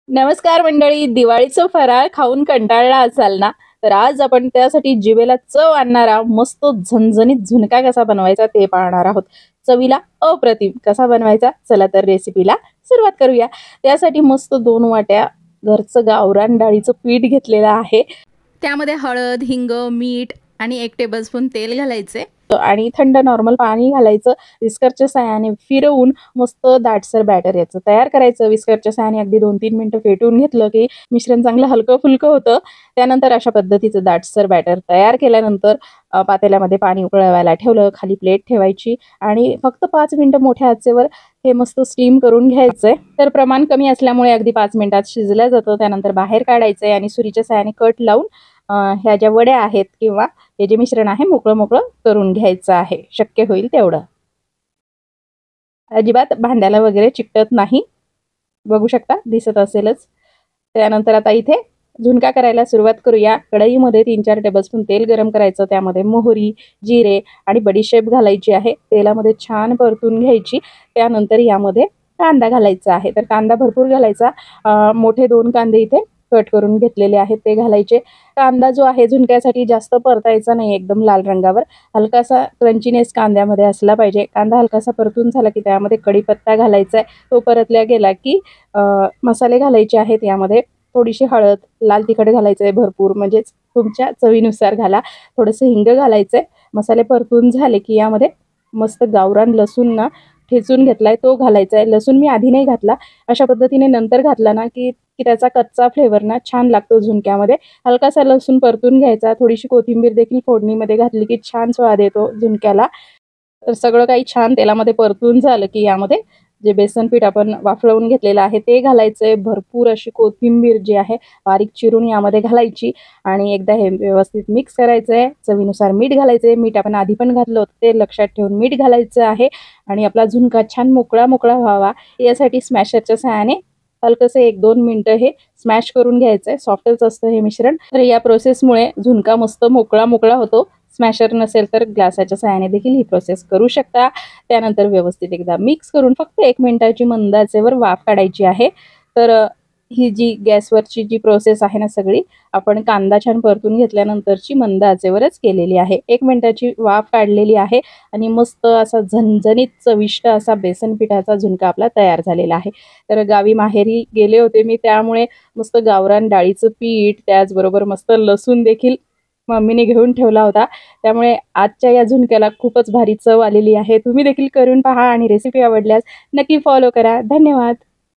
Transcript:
नमस्कार मंडळी, दिवाळीचं फराळ खाऊन कंटाळला असाल ना, तर आज आपण त्यासाठी जिभेला चव आणणारा मस्त झणझणीत झुणका कसा बनवायचा ते पाहणार आहोत। चवीला अप्रतिम कसा बनवायचा, चला तर रेसिपीला सुरुवात करूया। त्यासाठी मस्त 2 वाट्या घरचं गावरान डाळीचं पीठ घेतलेलं आहे। त्यामध्ये हळद, हिंग, मीठ आणि 1 टेबलस्पून तेल घालायचे आणि थंड नॉर्मल पाणी घालायचं। विस्करच्या साहाय्याने फिरवून मस्त दाटसर बॅटर याचं तयार करायचं। विस्करच्या साहाय्याने अगदी 2-3 मिनिटं फेटून घेतलं की मिश्रण चांगलं हलकं-फुलकं होतं। त्यानंतर अशा पद्धतीचं दाटसर बॅटर तयार केल्यानंतर पातेल्यामध्ये पाणी उकळवायला ठेवलं, खाली प्लेट ठेवायची आणि फक्त 5 मिनिटं मोठ्या आचेवर हे मस्त स्टीम करून घ्यायचंय। तर प्रमाण कमी असल्यामुळे अगदी 5 मिनिटात शिजलं जातं। त्यानंतर बाहेर काढायचंय आणि सुरीच्या साहाय्याने कट लावून ह्या ज्या वड्या आहेत किंवा हे जे मिश्रण आहे मोकळं करून घ्यायचं आहे, शक्य होईल तेवढं। अजिबात भांड्याला वगैरे चिकटत नाही, बघू शकता, दिसत असेलच। त्यानंतर आता इथे झुणका करायला सुरुवात करूया। कढईमध्ये 3-4 टेबलस्पून तेल गरम करायचं, त्यामध्ये मोहरी, जिरे आणि बडीशेप घालायची आहे। तेलामध्ये छान परतून घ्यायची। त्यानंतर यामध्ये कांदा घालायचा आहे, तर कांदा भरपूर घालायचा। मोठे 2 कांदे इथे कट करून घेतलेले आहेत ते घालायचे। कांदा जो आहे झुणक्यासाठी जास्त परतायचा नाही, एकदम लाल रंगावर, हलकासा क्रंचीनेस कांद्यामध्ये असला पाहिजे। कांदा हलकासा परतून झाला की त्यामध्ये कढीपत्ता घालायचा आहे। तो परतल्या गेला की मसाले घालायचे आहेत। यामध्ये थोडीशी हळद, लाल तिखट घालायचं आहे भरपूर, म्हणजेच तुमच्या चवीनुसार घाला। थोडंसं हिंग घालायचं आहे। मसाले परतून झाले की यामध्ये मस्त गावरान लसूण ना ठेचून घेतलाय तो घालायचा आहे। लसूण मी आधी नाही घातला, अशा पद्धतीने नंतर घातला ना की त्याचा कच्चा फ्लेवर ना छान लागतो झुणक्यामध्ये। हलकासा लसूण परतून घ्यायचा, थोडीशी कोथिंबीर देखील फोडणीमध्ये घातली की छान स्वाद येतो झुणक्याला। तर सगळं काही छान तेलामध्ये परतून झालं की यामध्ये जे बेसन पीठ आपण वाफळवून घेतलेलं आहे ते घालायचंय। भरपूर अशी कोथिंबीर जी आहे बारीक चिरून यामध्ये घालायची आणि एकदा हे व्यवस्थित मिक्स करायचंय। चवीनुसार मीठ घालायचंय, मीठ आपण आधी पण घातलं होतं ते लक्षात ठेवून मीठ घालायचं आहे। आणि आपला झुणका छान मोकळा व्हावा यासाठी स्मॅशरच्या सहाय्याने हलकंसं 1-2 मिनिटं हे स्मॅश करून घ्यायचंय। सॉफ्टच असतं हे मिश्रण, तर या प्रोसेसमुळे झुणका मस्त मोकळा होतो। स्मॅशर नसेल तर ग्लासाच्या सहाय्याने देखील ही प्रोसेस करू शकता। त्यानंतर व्यवस्थित एकदा मिक्स करून फक्त 1 मिनिटाची मंद आचेवर वाफ काढायची आहे। तर ही जी गॅसवरची जी प्रोसेस आहे ना सगळी, आपण कांदा छान परतून घेतल्यानंतरची मंद आचेवरच केलेली आहे। 1 मिनिटाची वाफ काढलेली आहे आणि मस्त असा झणझणीत चविष्ट असा बेसन पिठाचा झुणका आपला तयार झालेला आहे। तर गावी माहेरी गेले होते मी, त्यामुळे मस्त गावरान डाळीचं पीठ, त्याचबरोबर मस्त लसूण देखील मम्मीने घेऊन ठेवला होता। त्यामुळे आजच्या या झुणक्याला खूपच भारी चव आलेली आहे। तुम्ही देखील करून पहा आणि रेसिपी आवडल्यास नक्की फॉलो करा। धन्यवाद।